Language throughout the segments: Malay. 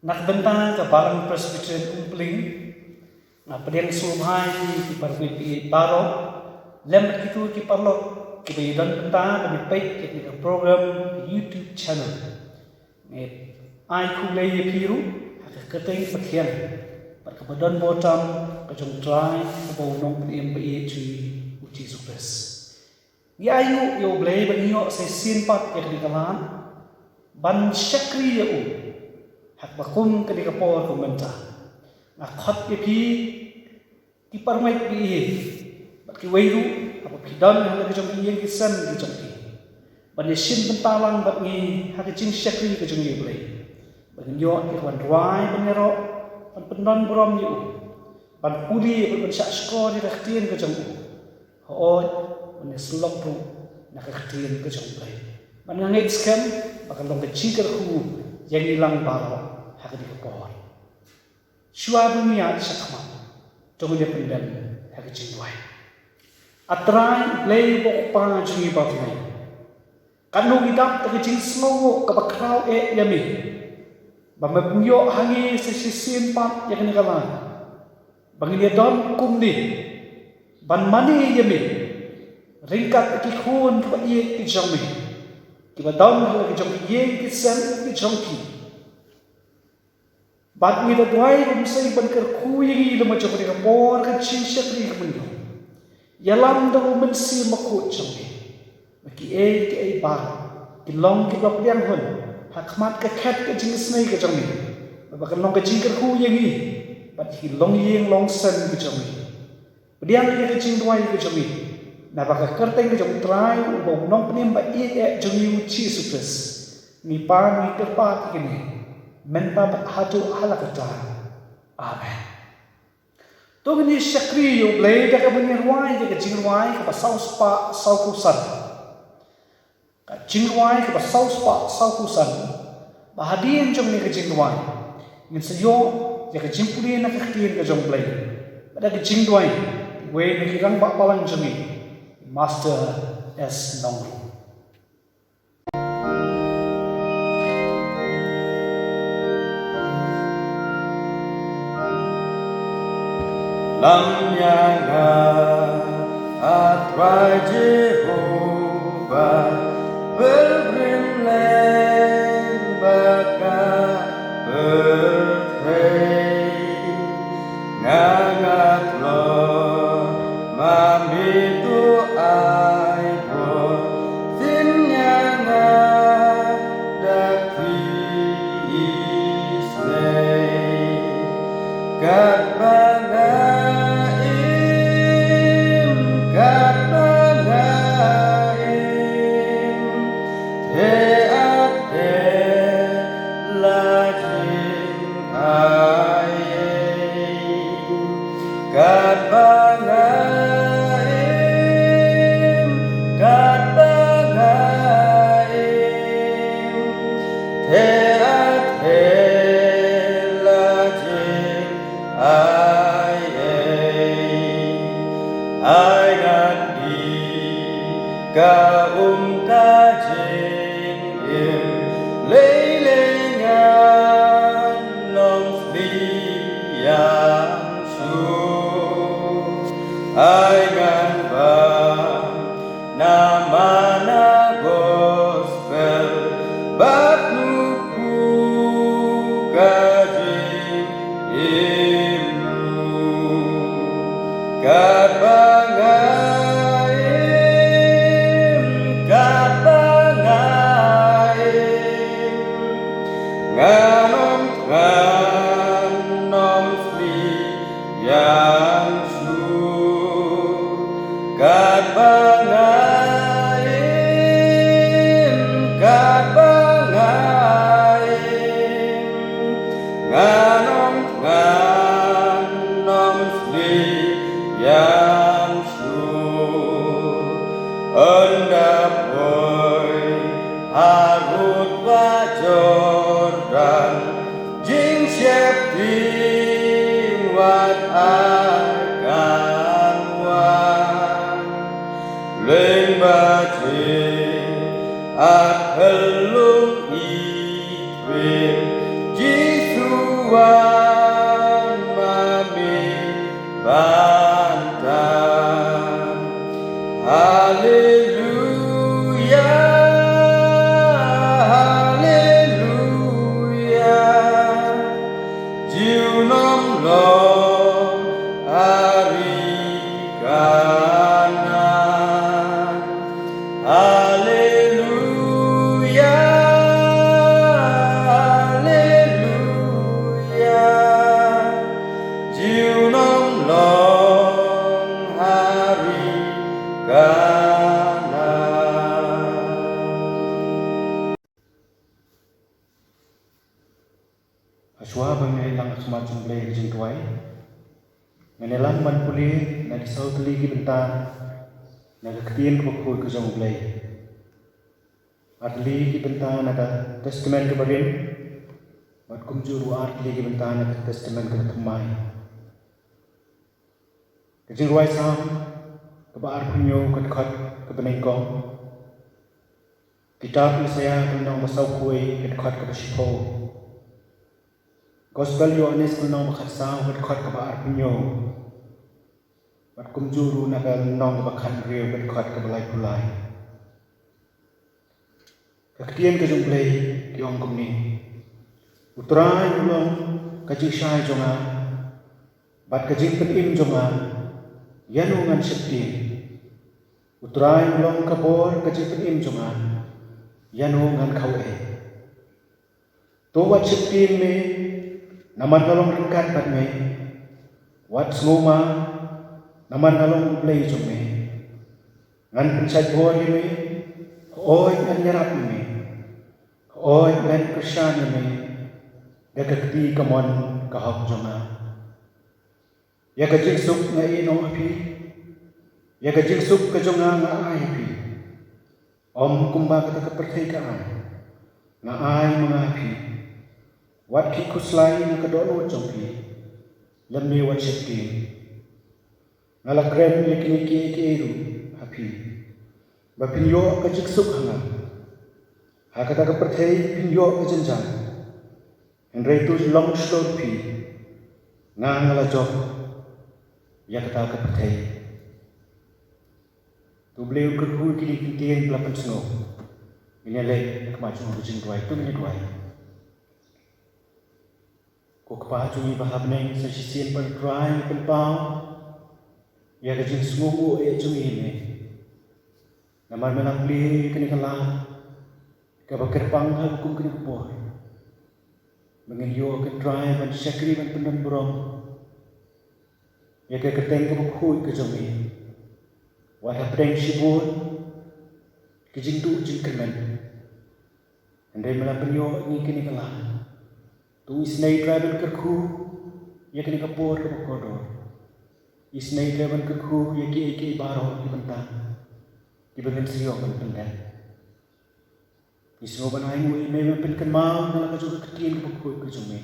Nakbenta ka Balang Presbyterian Umpling, na padiang sumhay ki Parwiti Baro, lembat itu ki Parlo, kita yudan benta kami baik kita program YouTube channel. Ai kulai piru, agak keteng pakaian, perkebunan botam, kejong try, kebunong PMPA uji sukses. Di ayu yo blay banyo sa sinpat yang dikalan, ban syakri ya hak bakum ke dikapor komenta. Nak hot pi di parmai pi, baki wairu apa pidan yang kejong yang kisan kejong pi. Ban sin bentalang baki hak jing syakri kejong yo blay. Ban yo ikwan dry banero, ban pendon brom yo. Ban puli ban syak skor di rakhtien kejong yo. Hoy ban selok tu nak rakhtien kejong blay. Ban ngait skem bakal long kecikar ku yang hilang baro hak di kepor. Shua dunia sakma, tunggu dia pendam hak jingwai. Atrai play bok pa jingi bagai. Kanu hidap tak jing slow kebakrau yami. Bamabunyo hangi sesisin pat yang nikalan. Bagi dia don kumdi. Ban mani yami. Ringkat ikikun pa iye kijami. Kiba don hal kijami iye kisan kijami. Bat ni dadwai rumsai bankar kuyi lama coba dengan bor kecil syakri kemudian. Yalam dalam mensi makut cumi. Bagi ki bar, ki long ki bap liang hun, hakmat ke kat ke jenis nai ke cumi. Bahkan long ke jingkar kuyi ni, bat ki long yeng long sen ke cumi. Bediang ki ke jingdwai ke cumi. Nah bahkan kerteng ke cumi try ubah nong penim ba cumi uci sukses. Ni pan ni kerpat kini. Menta hatu halakata. Amen. Tu ni syakri yo blay dak menyerwai dak jingwai ke pasau spa sau kusan. Ka jingwai ke pasau spa sau kusan. Bahadian jong ni ke jingwai. Ngin seyo dak jimpuli nak khtien ke jong blay. Pada ke jingwai we ni kirang ba palang jemi. Master S Nong. Lam Yanga Atrai Jehovah berberilah berkat berhei ngangat lo mami tu ai bo sin Yanga dakti isnei kat bangai At hello, Jesus. Tuhan mami bantah. Haleluya, haleluya. Jiu nom long ari kanan. Haleluya, haleluya. Jiu nom long hari kanan. Aswa bangai lang semacam play jeng tuai. Menelang man puli na disau teligi bentang na keketian kebukul ke jong play. Artli ki bentang na testament ke barin. Mat kumjuru artli ki bentang na testament ke temai. Kejeng ruai sam kebaar punyo ket ke benengkong. Kitab ni saya tentang masau kuih ket ke besipo. Gospel Yohanes kunong bakasang berkot kebaar punyo. Bat kumjuru nagal nong bakan riu berkot kebalai pulai. Keketian ke jumplay kiong kumni. Utrai ulong kajing syai jonga. Bat kajing penim jonga. Yanungan septi. Utrai ulong kabor kajing penim jonga. Yanungan kawe. Towat septi me. Naman kalong ringkat bat me, wat ngoma, naman kalong play jom me, ngan pensat boy me, oi ngan nyerap me, oi ngan kersan me, dekati kamon kahok jonga. Ya kajing suk nga ino api, ya kajing suk kajonga nga ay api, om kumba kata kepertikaan, nga ay mga api. Wat ki kuslai na kadono jompi lemni wat shekti ngala krem lekni ki eru happy ba pinyo ka jiksuk hanga hakata ka perthei pinyo ka jenjang enrei tu long slow pi ngala jok ya kata ka perthei tu bleu ka hu ki ki tien plapan sno ini le kemaju jing duai tu ni duai. Ko kepaju bahabneng sa sisien pantrai penpau ya kajing smugu e jungi ne namar menapli kini kala ka bakerpang ha hukum kini kupoh mengenyo ke trai ban syakri ban pendam borong ya ke keteng ke bukhui ke jungi wada pedeng sibur kajing du jing kemen andai menapli ni kini kala tu isnai travel kerku ya kini kapor ke bokodo isnai travel kerku ya ki baro di bentang di bagian siok ban pendan ismo banai mu me pen kan mau na ka juga ketien ke bokoi ke jume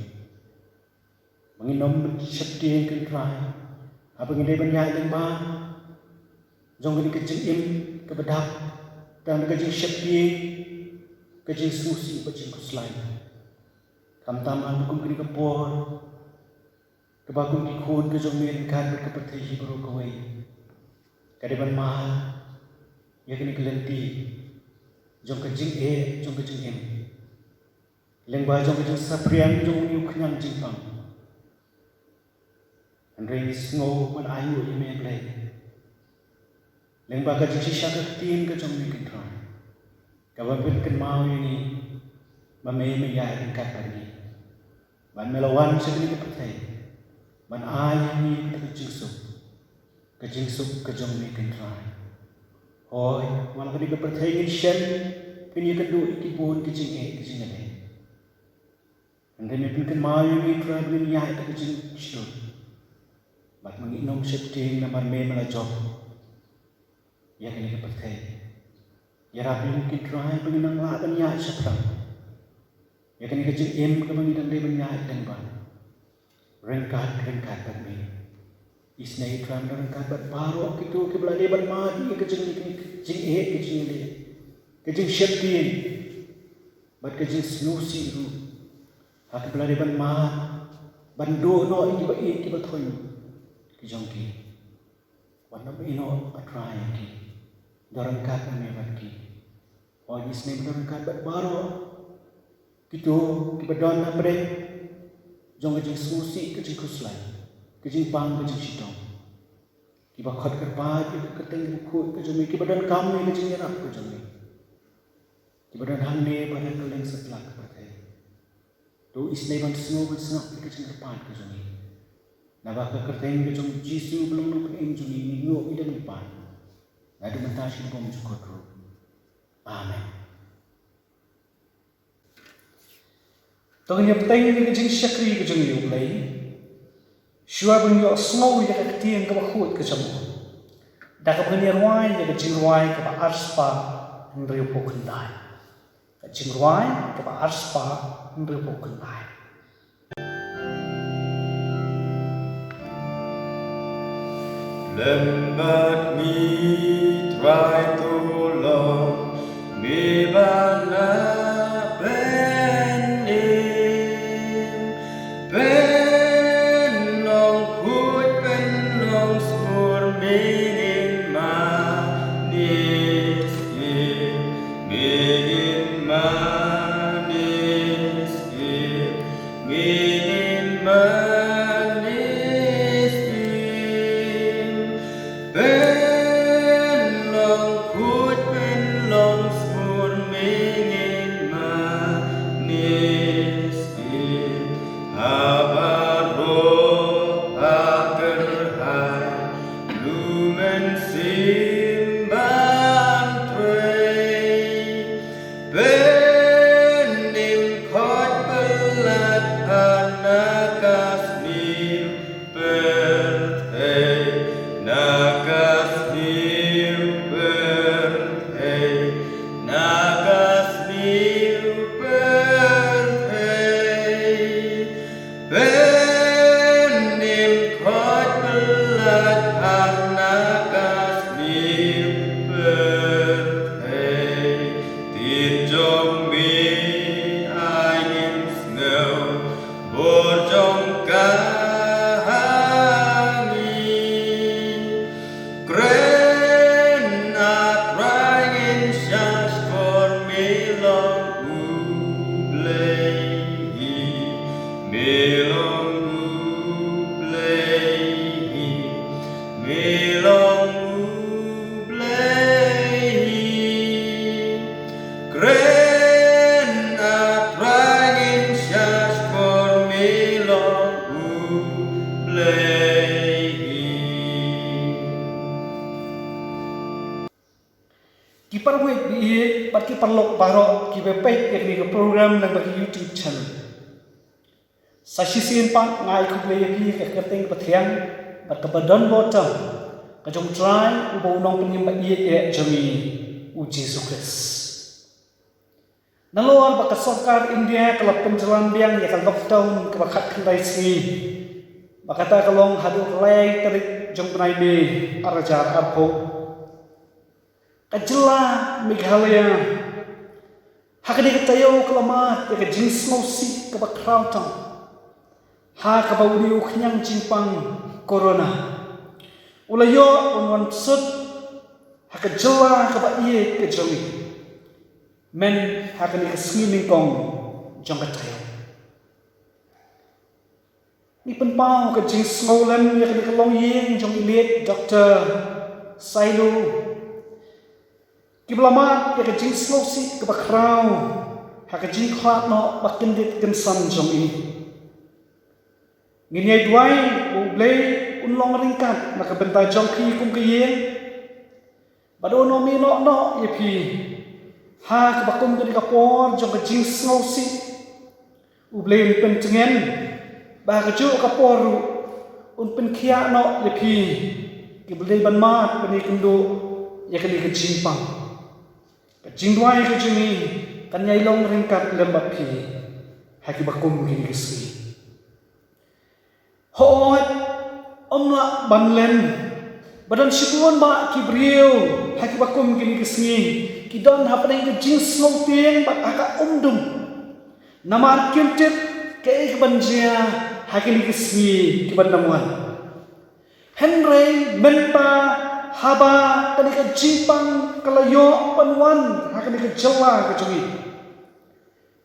menginom syakti ke trai apa ngidai banyak yang ba jong ni kecing im ke bedap dan kecing syakti kecing susi kecing kuslai Tam-taman hukum kini kapor Kebagung kikun ke jomir kan berkepertihi baru kawai Kadeban mahal Ya kini kelenti Jom kejing jom kejing em Lengba jom kejing saprian jom niu kenyang jingpang Andrei sengoh man ayu ime play Lengba kejing sisa ketin ke jom niu kentrai Kawan pen mau ini Mamai menjadi ringkat pagi Man melawan segini kepertai Man ayah ni kejing suk kejong ni kentrai Hoi, walau kini kepertai ni shen Kini kedua ikibun kejing kejing ni Andai ni pinkan mayu ni trai Bini yai kejing syurut Bat menginom septing Namar me melajok Ya kini kepertai Ya rapi mungkin trai Penginang laban yai syafrang Ya kini kecil em kemang dan dia banyak dan ban. Rengkat bat me. Isnai tram rengkat bat baru kita ke belade ban madi kecil ni kecil ni. Kecil syepin. Bat kecil snusi ru. Hak belade ban mad. bandu no iba ki bathoy ki jongki wanda ino atrai ki dorang kat me batki o isne dorang kat bat baro kitu ki badon na bre jong ji susi ki kuslai ki bang ki chitong ki ba khot ker ba ki keteng khu ki jong ki badon kam ni ki rap ki jong ki badon hang ne badan leng setlak berkai tu isne ban snow ki jong pat ki jong Nabah kekerteng ke jong Jisu belum nuk enjuni ni yo idan ipan. Nadu mentashi bom jukotru. Amen. Tong nyap teng ni ke jing syakri ke jong yo play. Shua bun yo snow ya ke tiang ke bakhut ke jong. Da ke bun ruai ya ke jing ruai ke ba arspa ndri pokendai. Ke jing ruai ke ba arspa ndri pokendai. Lembat mitrai tolong Nibana penong kut penong smur minin manis minin manis minin manis Kiparwit biye pat kiparlok barok kibepek yakni ke program nang bagi YouTube channel. Sasisin pak ngai kuble yaki ke kerteng pathiang bat kabadon bottom kajong try ubo nong penyembah iye jami uji sukses. Nalor baka sokar India kalau penjalan biang ya kalau lockdown kebakat kendai sini. Bakata kalong hadu lay terik jong penai be arajar arpo. Kajela Meghalaya hakadi katayo kelamat ya jenis mausi ke bakrautan ha kabaudiu kenyang jimpang corona ulayo unwan sud hakajela kabaiye ke jami men hakani kesngiming kong jong katayo ni penpau ke jenis maulam ya kadi kelong yeng jong ilet Dr. Sailu Kiblamat ya kajing slosi ke bakrau hakajing khat no bakindit kensan jong ini ngini duai ublei unlong ringkat maka bentai jong ki kum kiye bado no mi no ye pi ha ke bakum jadi kapor jong kajing slosi ublei pen tengen ba kaju kapor un pen khia no ye pi kiblei ban mat bani kundu ya kali kajing pang Jingduai ke jini kan yailong ringkat lembab pi haki bakum gini kesri. Hoat omla banlen badan sibuan ba kibriu haki bakum gini kesri kidon hapeng ke jing snow tieng bat aka umdum namar kintit ke ik banjia hakini kismi kibandamuan. Henry menta haba kani ka jipang kalayo panwan hakini ka jawa ka jungi.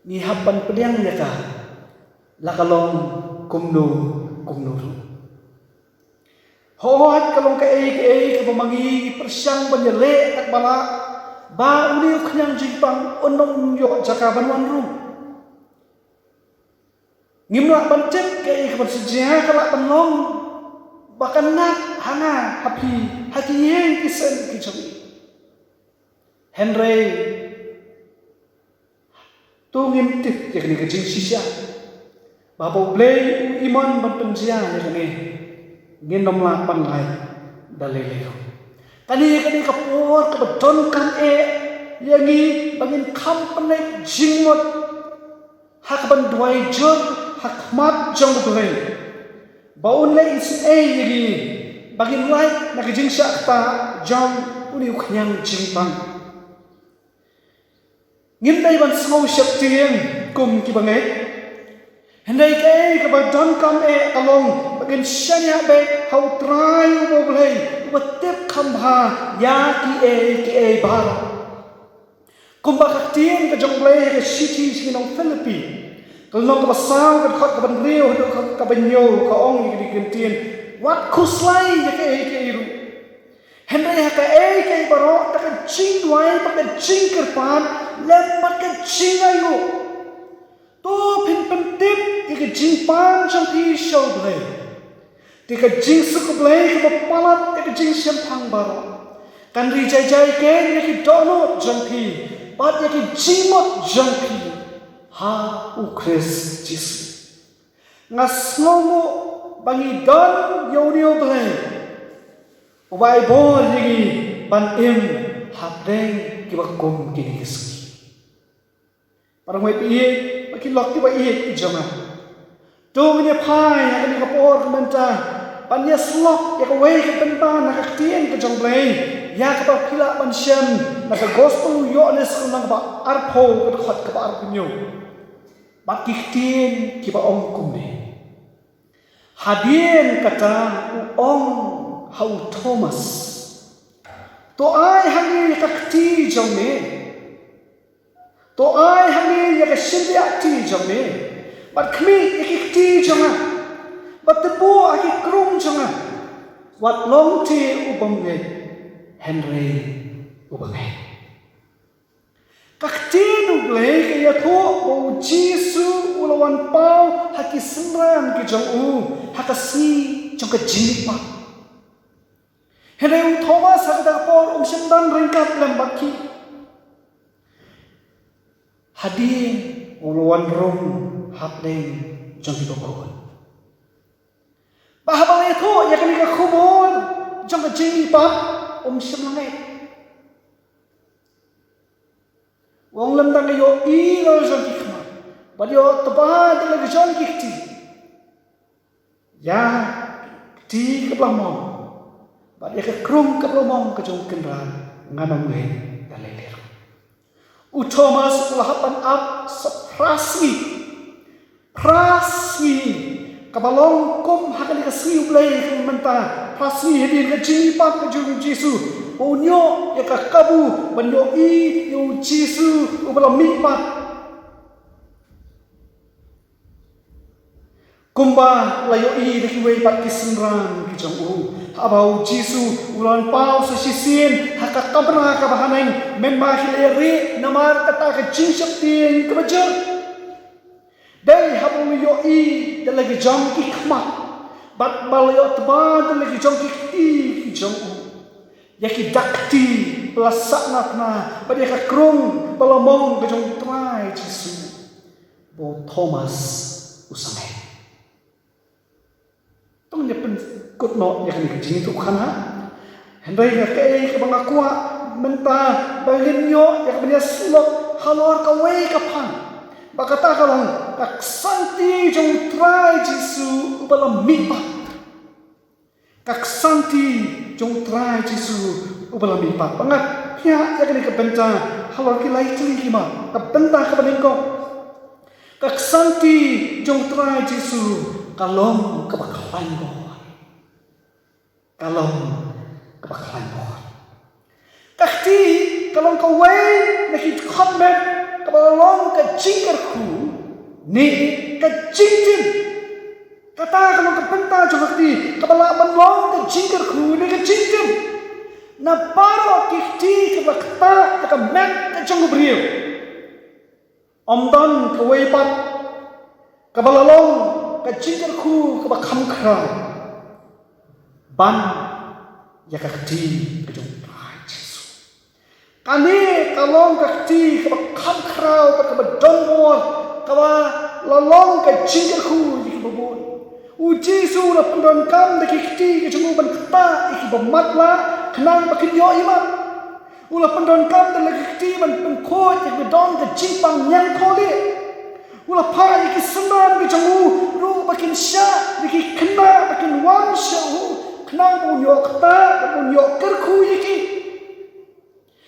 Ni hapan pediang ya ka lakalong kumno ru. Hohat kalong ka pamangi persyang banyale at bala ba uli kanyang jipang onong yo jaka banwan ru. Ngimla bancet kay kapansijya kalak panlong bahkan nak hanga happy hati yang kisen kicawi. Henry tu ngimtik yakni kajing sisya. Bapa blay iman berpenjia yakni nginom lapan lai dalileo. Kani kapur kebeton kan yangi bangin kampane jingmot hakban duai jor hakmat jong betul. Baun lay is yagi bagin lai nakajing syakta jong uni uknyang jingpang. Ngimday ban sngau syaktiang kum kibangai. Hendai kabadon kam kalong bagin syanya be hau try uboblay ubetep kambha ya ki bar. Kumbakaktian ka jongblay ka city sinong Philippines. Kalau kau pasang kau khot kau beriu kau benyo kau ong yang digantian wat kuslai je ke iru Henry ke baro tak cing duai pakai cing kerpan lembat ke cing ayu tu pin tip cing pan champi show blay tika cing suku blay ke palat tika cing sempang baro kan rijai ke dono champi pat cing mot champi ha ukres Yesus ngasmomo bangi don yonio blay ubai bol yigi ban hapdeng kibakom kini kiski parang may piye makilok tiba iye ijama tu nya pai akani kapor menta panya slok ya kawai ke benta nakaktian ke jong blay ya kapal pila ban syam naka gospel yones kunang ba arpo ke khot ke ba arpunyo Bakiktin kiba ong kumne. Hadien kata ong hau Thomas. To ai hangi kakti jome. To ai hangi ya kasimbiati jome. Bat kmi ikikti jonga. Bat tebu aki krum jonga. Wat long ti ubangge Henry ubangge. Kaktin ublay kaya to o Jisu ulawan pau haki senran ke jong hakasi jong ke jinipa. Henry Thomas hakata por sendan ringkat lembaki. Hadin ulawan rum hapleng jong ke bawon. Bahabang itu ya kani ka khumon jong ke jinipa senlangai. Wong lembang yo ilo jong kikma. Badio tebah de lagi jong kikti. Ya ti ke plamong. Badia ke krum ke plamong ke jong kendran nganong le daleler. U Thomas ulahapan up prasmi kabalong kum hakali ka siu blay menta prasmi hedin ke jipat ke jong Yesus. Unyo ya kakabu banyo yu Jisu ubala mipat kumba layo dekiwe pat kisenran kijong abau Jisu ulan pau sesisin hakakabra kabahaneng memma hileri namar kata ke jinsap tin kebajar dai habul yo dalagi jong kikmat bat balayo teba dalagi jong kikti kijong yaki dakti pelasak na pada ka krung palomong ke jong trai Jisu bo Thomas usangai tong nya pen kutno yakni jing tu khana hendai ka ke bangakua menta balinyo yak benya slok halor ka wei ka pan bakata kalong kak santi jong trai Jisu ubalam mipa kak santi jong trai Jisu ubala mipat pangat ya kini kebenta halor kilai teli kima kebenta kebeningko kak santi jong trai Jisu kalong kebakalan bor. Kalong kebakalan bor. Kakti kalong kawai nakit comment kabalong ka jingkerku ni ka jingtin. Kata kalong kapenta jokakti kabalaban long ka jingkerku ni ka jingtin. Na paro kikti kabakta ka mek ka janggubriyo. Omdan kawai pat kabalalong ka jingkerku kabakam krau. Ban ya kakti ka jong kani kalong kakti kabakam krau kabadon bor kaba lalong ka jingkerku ikibabon uji su la pendon kam de kikti kejungu ban kata ikibamatla kenang bakin yo iman ula pendon kam de kikti ban pengkot ikibadon ke jimpang nyang kole ula pa ikiseman kejungu ru bakin sya diki kena bakin wan sya kenang bun yo kata bun yo kerku iki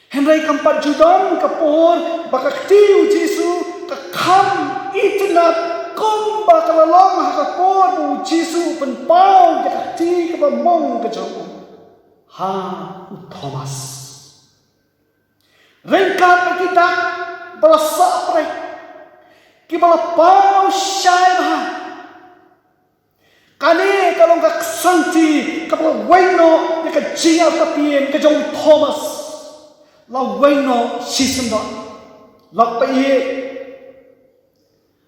Henry kampat judon kapur bakakti ujisu kakam itnat kum bakalalong hakapur ujisu penpau jakakti kabamong kejong ha Thomas rengkat kita balasa prek kibala pau syai ha kani kalong kaksanti kapal weno yakajia tapien kejong Thomas la weno sisendon la paye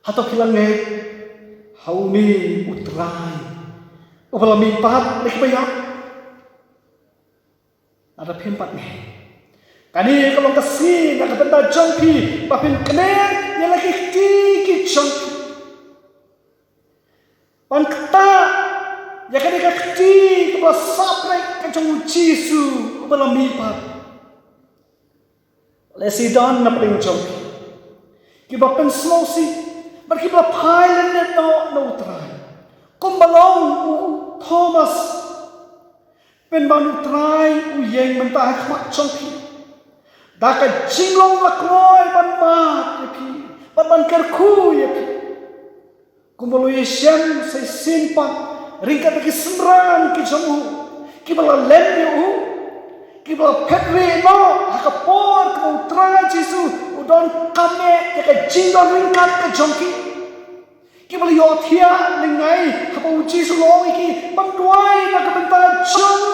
hato kilange haumi utrai ubala mi pat lekbaya ada pempat ni kani kalau kasi nak benda jongpi bapin kenen yang lagi tiki jongpi pan kata ya kani kakti kebala saprek kejong Jisu ubala mi pat Lesidon na princhong. Kiba penslosi, berkiba pailen no try. Kumbalong Thomas penbanu try uyeng mentah mak chongki. Daka jinglong lakroy ban mat yapi, ban kerku yapi. Kumbalo yeshem say simpan ringkat ki semran ki jomu. Kibala lemyu Kibla petri no hakapor kau try Jisu udon kame jaka jindon ringkat ke jongki kibla yothia lingai hapa Jisu long iki bantuai nak bentar jong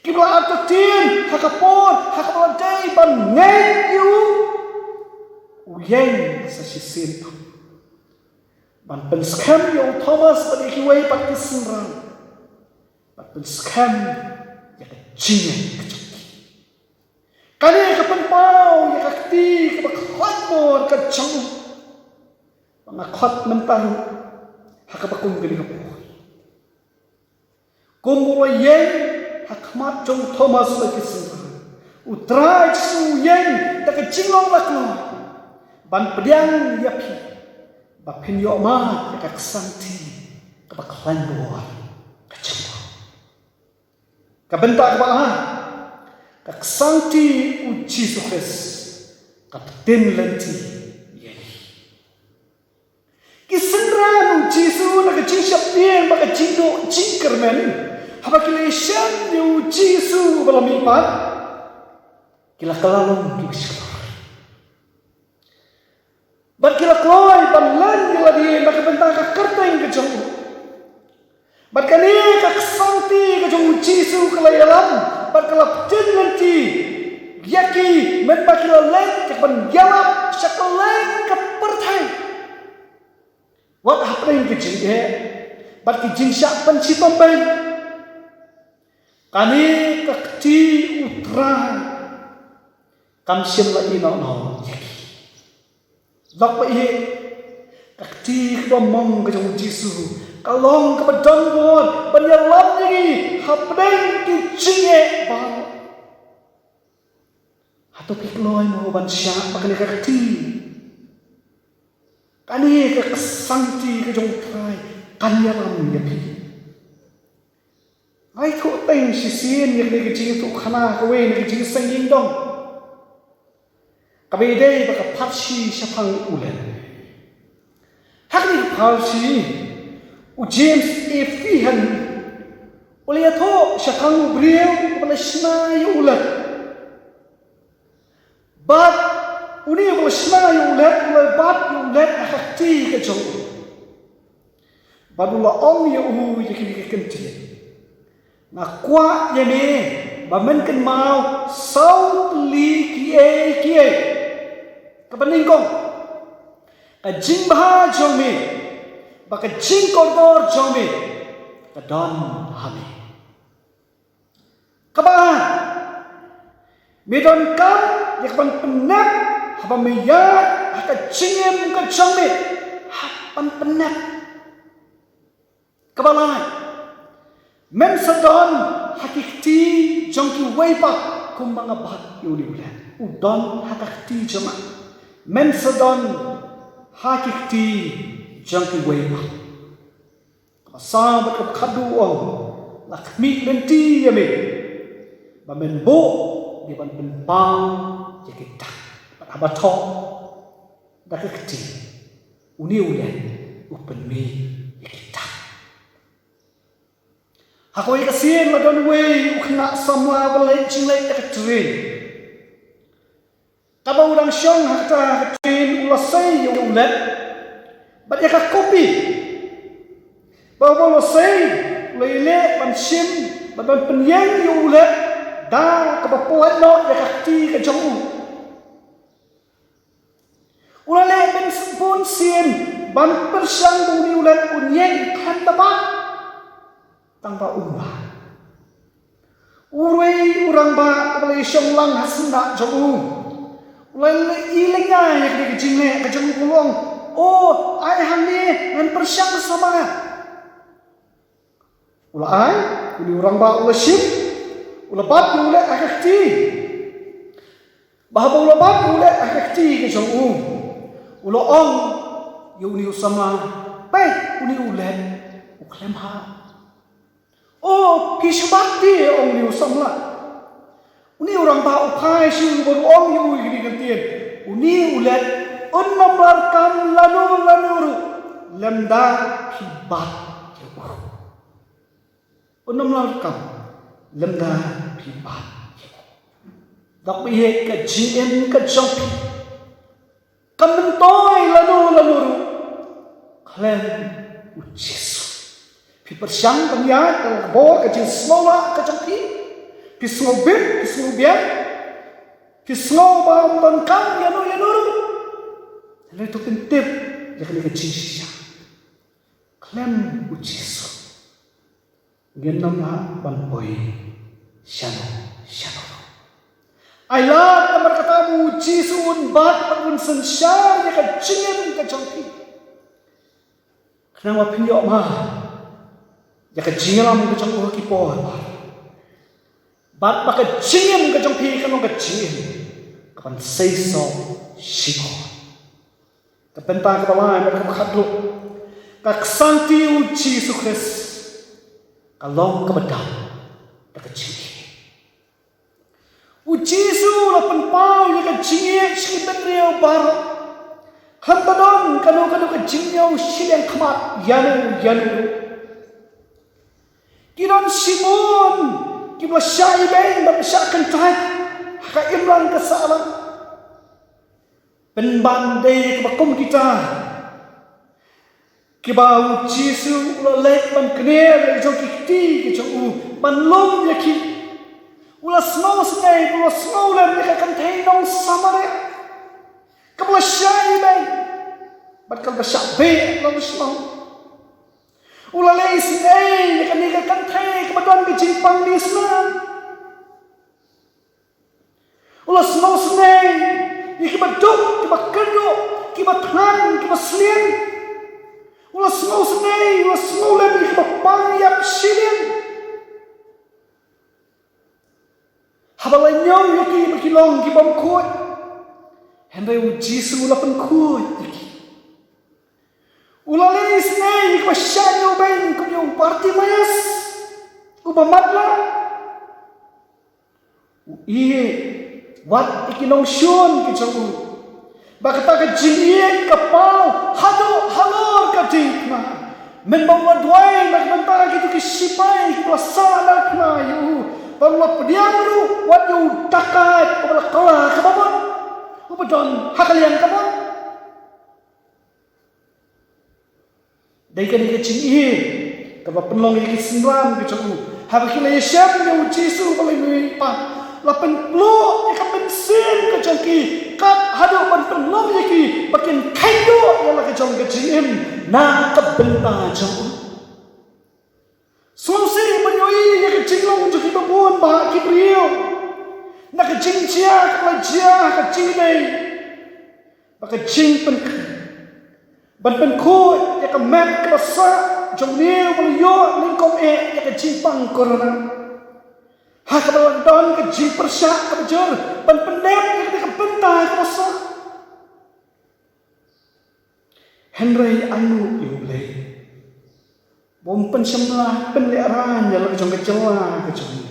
kibla atatin hakapor hakapor day ban ngai yu uyeng sa sisin ban penskam yo Thomas ban ikiway patisinran ban penskam Jingan kejongki. Kani kapenpau ya kakti kabakhat mor kejong. Pangakhat mentang hakabakung gini kapoy. Kumuro yen hakmat jong Thomas lagi sendiri. Utrai su yen tak jinglong lakno. Ban pediang yapi. Bapin yo ma ya kaksanti kabaklan buar kejong. Kabentak kebahan kaksanti uji sukses kapten lenti yeni kisenran uji su nak jinsap dia maka jindo jingkermen haba kileshan di uji su balamipat kila kalalong kibisik bat kila kloy banlan kila dia maka bentak kakerteng kejong bat kani kaksanti kejong Jisu kelayalam bat kelap nanti yaki men bakila leng kepan yalap sakaleng kepertai wat hapeng kejing bat kijing syak penciton bang kani kakti utrai kam sim la ino no yaki lok pa ihe kakti kebamong kejong Jisu kalong kepadang buat penyalam lagi hapdeng kijinge bang atau kikloy mo ban siya pakani kakti kani kaksanti kejong try kanyalam yapi ay ko teng sisin yak ni kijing tu khana kawe ni kijing senging dong kabe dei baka patsi siya pang ulen Hakni Palsi, James A. Fihan, Oliato, Shakang Briel, Palestina, Ulat. But, Uni Palestina, Ulat, Bat, Ulat, Hakti, Kajong. Badula Ong Yu, Yakin. Nakwa Yame, Bamen Mau, South Lee Kie, Kapaningkong, a Jimba Jomi, Baka Jinkordor Jomi, a Don Hami. Kabahan, Midon Kam, Yakban Penak, Habamiyat, Haka Jingim Kajomi, Hapan Penak. Kabalan. Mensadon hakikti jongki waipa kumbanga bat yuliulan udon hakikti jama mensadon hakikti jongki waipa sabat khadu o lakmi lenti yame bamenbo di ban penpang jekita abato dakikti uniulan upenmi jekita Hakoi kasih ladon way ukna samla balai cinglai ekatrin. Kaba udang syong hakta ekatrin ulasai yung ulet. Bat yaka kopi. Bawa ulasai leile pansim badan penyeng yung ulet. Da kaba puat no yaka ti kajong. Ulale ben pun sien ban persang bumi ulet unyeng kan dapat. Tanpa ubah. Urui urang ba balai syong lang hasna jong. Ulai ilinga yak di kejingle kejong kulong. Oh, ai hamni ngan persyang sama. Ulai uli urang ba ulai syim. Ulai bat ulai akakti. Bahaba ulai bat ulai akakti kejong ulai ong yu usama. Baik uni ulai uklem ha. Oh, kisbati ong liu samla. Uni orang ba ukai siu baru ong yu gini gantian. Uni ulat unnamlar kam lanuru lemda kibat. Unnamlar kam lemda kibat. Dak bihe ka GM ka jongpi. Kamentoy lanuru klem ucis. Persyang pengiat kalau bor kecil semua kecil pisngo bib pisngo biar pisngo bam bangkang yanu lalu itu pentip jadi kecil sih klem ucis genam lah banpoi shano ayat nomor kata ucis un bat un sensar ya kecil kecil kenapa pinjok mah ya kejingalam kejong uha kipo bat baka jingam kejong pi kanong kejing kapan seiso shiko kapenta kapawan mereka khadlu kaksanti uci sukres kalong kabadam kejing uci su lapan pau ya kejing shkipen riau baro hantadon kanong kejingnya usilang kamat yanu Kiron Simon, kita syai beng, bersyak kentai, hak imran kesalam. Penbandai kebakum kita, kita uji su ulek ban kenir, jauh kiti, jauh ban lom yaki. Ulas mau senai, ulas mau lem yaki kentai nong sama dia. Kita syai beng, bakal bersyak beng, nong semau. Ulalai sinai ni kan thai kebetulan ke jimpang di Islam. Ulas mau sinai ni kebeduk, kebekeduk, kebethan, kebeslian. Ulas mau sinai, ulas mau lagi kebepang yap silin. Habalai nyong yuki berkilong kibam kuat. Hendai uji semula penkuat yuki. Ulalai sinai kwasyanyo beng kumyong party mayas ubamatla iye wat ikinong syun kicawu bakata ka jingye kapau hado halor ting ma men bang wa dwai nak banta gitu ki sipai ki salah ma yu bang wa pediang ru wa yu takat ko kala ka ba ko don hakalian ka ba dai ka ni ching i ka ba penlong ki sinram ki chu ha ba ki le shem yu jisu ko le mi pa la pen lo ka pen sin ka chong ki ka hado ban penlong ki bakin kaido ya la ka chong ka chim na ka benta chong Susi menyoi ya ke cinglong jo ki babon ba ki brio na ke cing chia ka chia ka cing nei ba ka cing pen ban pen ko ya ka map ka sa jong niu ba yo ning kom e ya ka cing pang korona ha ka ba don ka cing persya ka jor ban pendep ya ka benta ka sa Henry anu yu le bom pen semlah pen le aran ya la jong ka cewa ka jong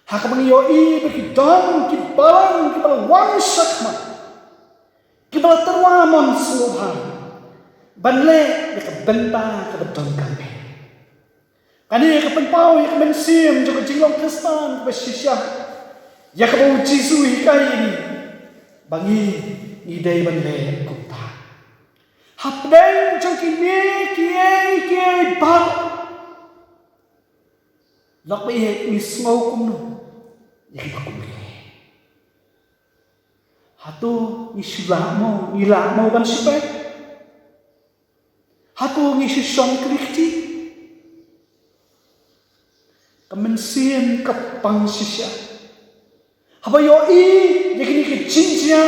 ha ka bang yo i ba ki don ki balang ki bal wan sakma ki bal terwamon suhan ban le ya ka benta ka beton kan be kani ka pen pau ya ka men sim jo ka jinglong kristan ba shisha ya ka bu jisu hi kai ni bangi ni dai ban le ku ta hap dai jong ki ni ki ba lok ba ye ni smau kum no ya ki ba kum le hatu ni la mo ban sipai hatu ni shong krikti kamen siem kapang shisha haba yo i ya ki ni ki jinjia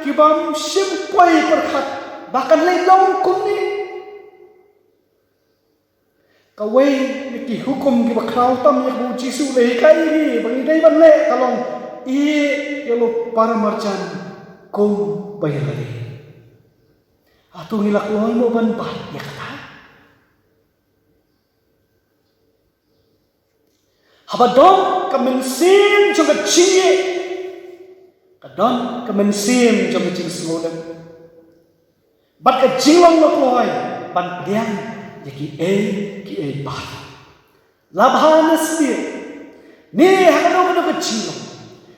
ki bam sim kwai perkhat bahkan le long kum ni kawai ki hukum ki bakrau tam ya bu jisu le kai ni bang dai ban le kalong i yelo paramarjan kum bayari atu ngilak loy mo ban bat ya kata habadom kamensim juga cinye kadon kamensim juga cing slodan bat ka jinglong loy ban diang ki e ba labhan sir ni hakano ka jinglong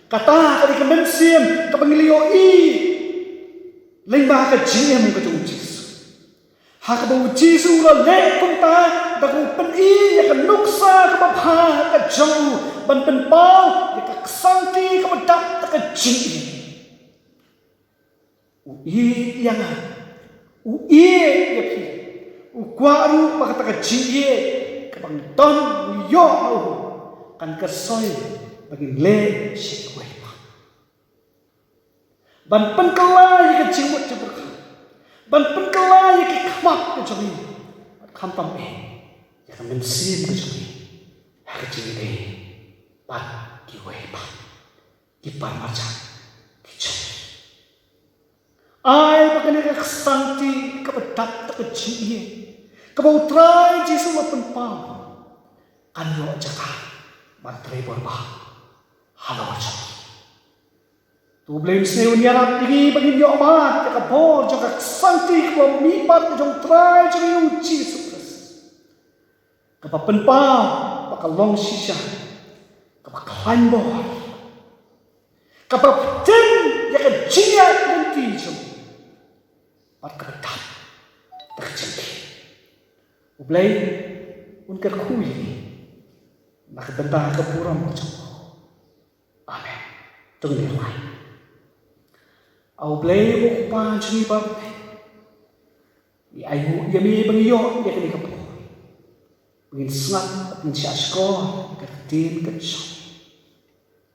kata kali kemen sim ka pangilio i lengba ka jiem ka jung jisu ha ka bu jisu la le kum ta da ku pen i ya ka nuksa ka ba pha ka jong ban pen pau ya ka santi ka ba dap ta ka ji u i yang u i ya pi u kwaru pa ka ta ka ji ye ka bang ton yo kan ka soi bagi le shi kwai pa ban pen kala ya ka jing wat jabur ban pen kala ya ka khamak ka jori kham tam e ya ka men sim ka jori ha ka jing de pat ki wai pa ki par ma cha ki cha ai ba ka ne ka santi ka ba dap ta ka ji ye ka ba utrai jisu la pen pa kan yo jaka ban tre bor ba halo cha tu blame se unyarap igi bagi yo ma ka bor jo ka santi ko mi pat jong trai jo yu Jesus Christ ka pa pen pa pa ka long shisha ka pa khan bo ka pa tin ya ka jiya den ti jo pat ka ta ta chi u blame un ka khui nak benta ka puram jo amen tung ni lai au blei bo pa chni pa ai hu ya mi bang yo ya ni ka po ngin snat ngin sha sko ka tin ka cha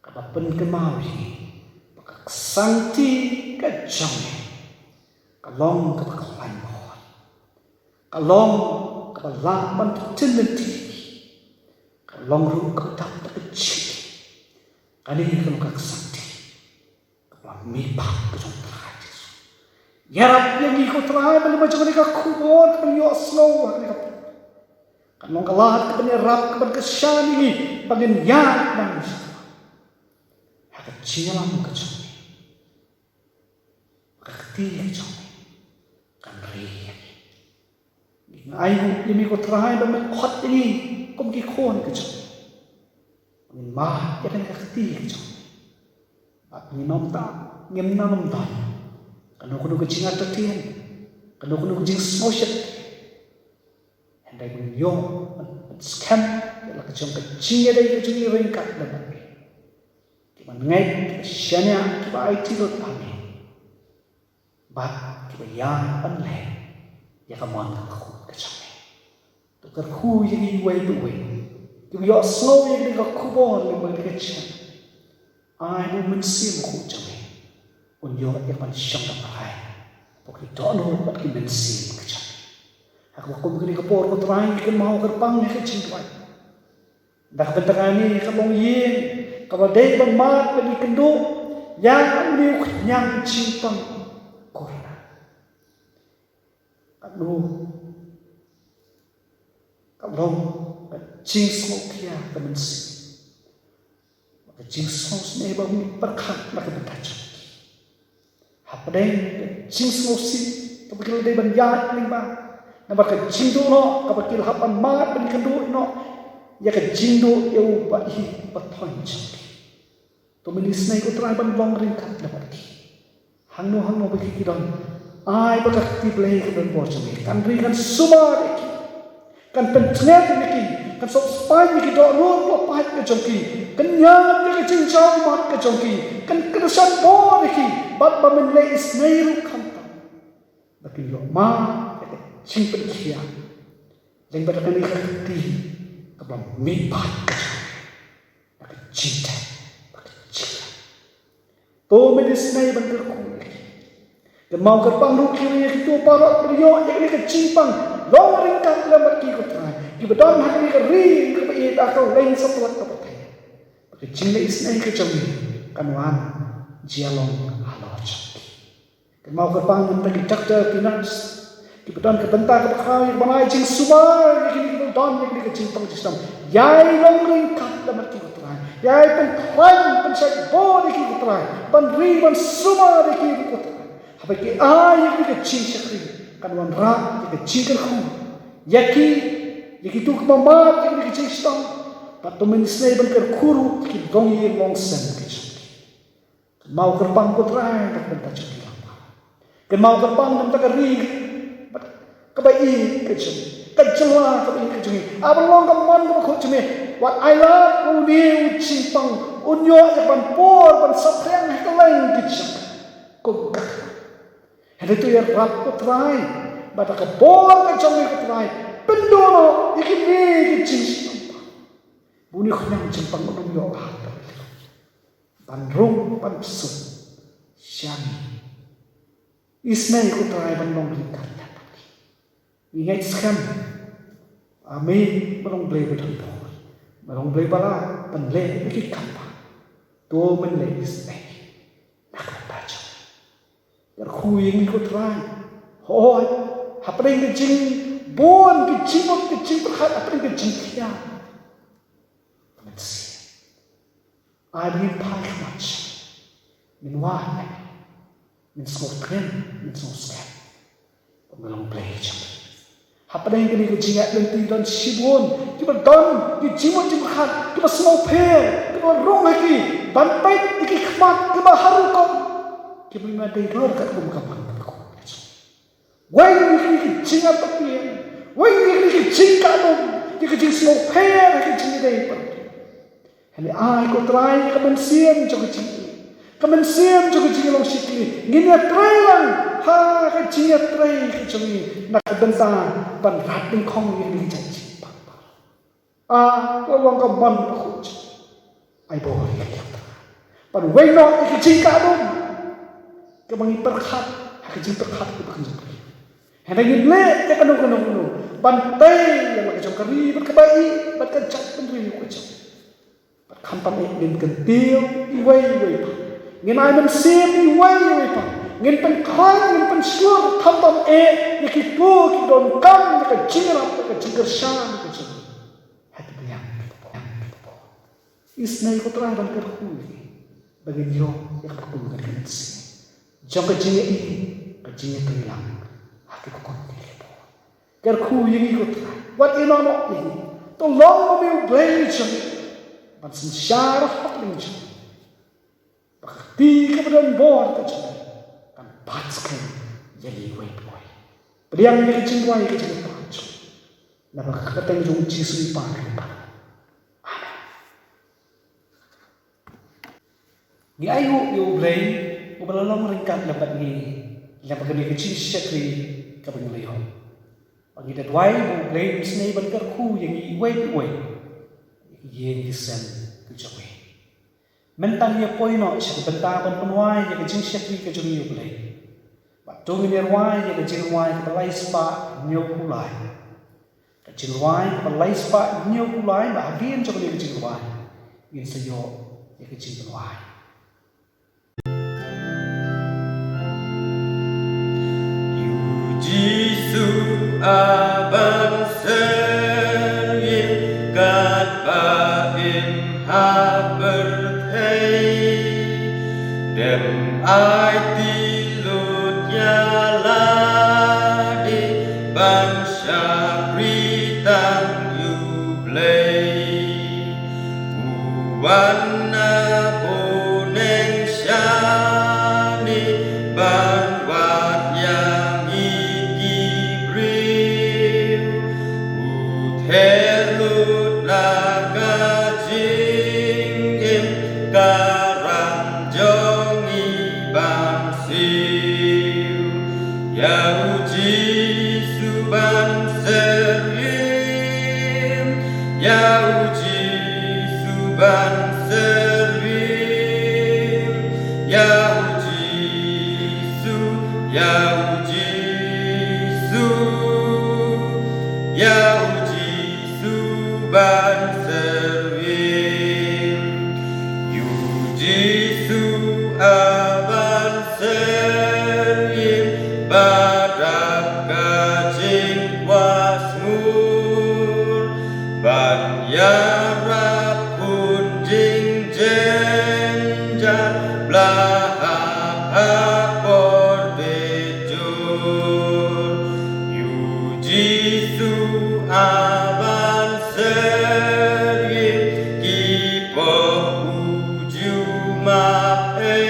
ka ba pen ka ma ri ka santi ka jong ka long ka ba khan mo ka long ka ba la ban tin ti ka long ru ka tap ta ka chi ka ni ka santi mi pa ka jong trai Yesus yarap yang iko trai bali macam ni ka kubor ka yo slow ni ka kan nong kalat ka ni rap ka ban ka shani bagin ya bang ha ka chilam ka jong ka ti ka jong kan ri ai hu imi ko trai ba me khot ini kom ki khon ke chong min ma ya kan ka ti ke chong at ni nom ta ngem na nom ta kan ko ko chinga ta tien kan ko ko jing smoshit and I will yo scam la ka chong ka chinga dai ke chung ring ka la ba ki man ngai shania ki ba ai ti ro ta me ba ki ba ya an le ya ka mon ka khu ka chong to ka khu yi wei bu wei ki yo slow yi ka khu bo le ba ka chong ai bu min sim khu chong un yo ya pan shong ka hai pok ki to no ba ki min sim ka chong aku ko ni ka por ko trai ki mau ka pang ni ka ching twai dak ben ta ni ka long yin ka ba dei ban ma ba ni kendo yang ni nyang ching pang ko na ka long ka ching smo kia ka min sim ka ching smo ne ba ni par khat na ka ta chong hapdeng ching smo si ka ba ki dei ban ya ni ba na ba ka jindo no ka ba kil hapan ma ben kan do no ya ka jindo eu ba hi ba thon chang to milis nai ko trai ban long ring khat na ba ki hang no ba ki don ai ba ka ti play ka don bo chang kan ri kan suma de ki kan pen thnet ni ki kan so spai ni ki do no lo pa ka chang ki kan nya ni ka ching chang ma ka chang ki kan ka san bo ni ki ba min le is nai ru kham ta ba ki lo ma ching pen kia leng ba ka ni ka ti ka ba mi pa ka ching ta ba ka ching to me dis nai ban ka ku ke mau ka pang ru ki ni to pa ro yo ni ka ching pang long ring ka la ma ki ko trai ki ba don ha ni ka ri ka ba e ta ka leng sa to ka ba ta ba ka ching le is nai ka chang kan wan jia long ha lo chang ke mau ka pang man ta ki tractor peanuts ki beton ke benta ke khai banai jing subar ki ni beton ni ke jing pang sistem yai long ring kat la mat ki utrai yai pen khan pen sai bo ni ki utrai ban ri ban suma ni ki utrai ha ki ai ni ke jing sakri kan wan ra ki ke jing ke khu yaki tu ke mama ki ni ke jing stam pat to men snei ban ke khuru ki dong yi long sen ki mau ke pang utrai tak benta chaki ke mau ke pang nam tak ri kabai kecil kecilwa kabai kecil abang ka man ko khutme what I love uni uchi pang unyo ya ban por ban sapreng ka lain kecil ko hade tu ya rap ko try bata ka por ka chong ko try pendono ikini kecil buni khnyang chimpang unyo ha ban rung ban su syang isnai ko try ban long likat ingat sekam, amin belum beli betul, belum beli bala, penleh lagi kapal, tu penleh isnai, nak baca, berkuing ikut rai, hoi, apa yang kecing, bon kecing berkat apa yang kecing kia, pensi, ada paling macam, minwah, min skotren, min skotren, belum beli macam. Apa yang kini kejingat lenti dan sibun, kita don, kita jimut jimut, kita semua per, kita rong lagi, bantai, kita kemat, kita haru kau, kita lima day dua kat rumah kapan aku. Wai ni kejingat tapi, wai ni kejingat dong, kita kejing semua per, kejingat day per. Hari aku try, kamen siam juga kejing, kamen siam juga kejing long sikli, gini try lang. Ha kecil tray kecil nak bentar ban rating kong yang dijanji papa lawang kaman kuj ai boy pan weno kecil kadung kemangi perkhat kecil perkhat ke bekerja hendak le ya kanu bantai yang macam kari berkebai berkecak pendiri kecil berkampan ingin kentil iwai nginai mensim iwai pa ngin pen khan ngin pen sur tham tam e ni ki pu ki don kam ka jingra ka jingar shan ka jing hat biang isnai ko trai ban kar khu bagi yo ya ka pu ka kan si jong ka jinga i ka jinga ka lang ha ki ko kon ni po ker khu yang ikut wat ino no ini tolong memil belajar ban sensyara hotling jam bakti kemudian bor kecil kan patskan jadi wait boy beliang yang kecil wai kecil pacu na bakateng jung jisu pa ni ayu yo blay ubalalong ringkat dapat ni dapat ni kecil syakri kabang leho bagi dadwai bu blay misnei ban ku yang i wait ye disen ku jawe mentang ye poino syak benta ban penwai ye kecil syakri ke jung yo blay ba tung ni wai ye kecil wai ke balai spa nyo kulai kecil wai ke balai spa nyo kulai ba abien jong ye kecil wai in sayo ye kecil wai Abang serien kat baim haberthei dem ai tilut nyala di bangsa britang yublei uwana boneng syani banwat yang Helut laga jingim karang jongi bangsil ya uji suban serim ya uji suban serim ya uji su ya uji su ya ban servim yu jisu aban servim badak kajing wasmur ban yarap kunjing jenjan belahap hakor bejur yu jisu aban seriem kipo uju mapei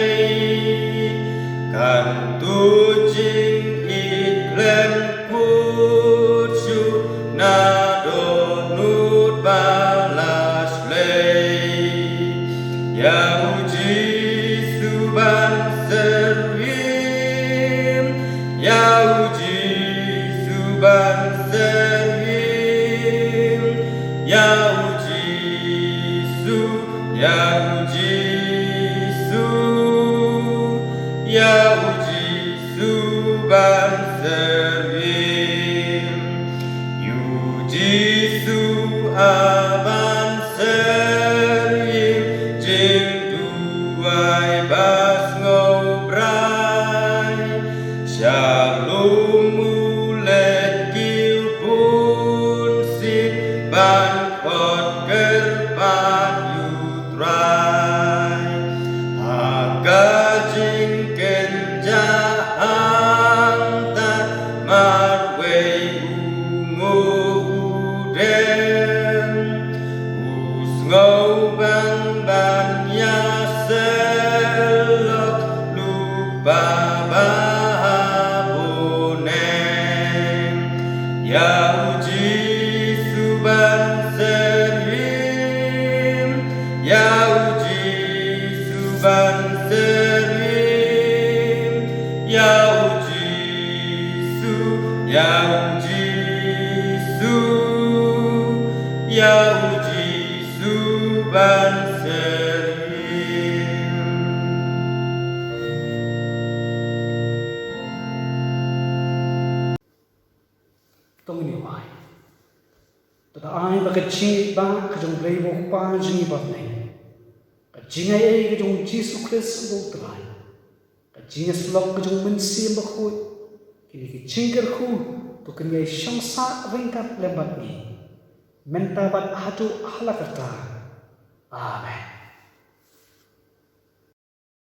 kan tujing iklen kucu nado nut balas lei ya uji suban seriem ya uji suban ya uji su ya uji su ya uji su ban servim yuji su aban servim jing duai bas ngobrai shalom mulet kiu pun sit ban pot kerpan yutrai aga jingken jahang tak marwei ungu udem usngau bang ban ya selok lupa bahabonen ya uji suban serim ya uji suban serim ya uji su ya uji su ya uji suban serim tong ni wai ta ai ba ka chi ba ka jong blei bo pa ji ba nei ka ji ngai ai ka jong Jesus Christ bo trai ka ji slok ka jong min sim ba khu ki ki chingker khu to kan ngai shang sa ringkat lembat ni menta bat hatu halakata amen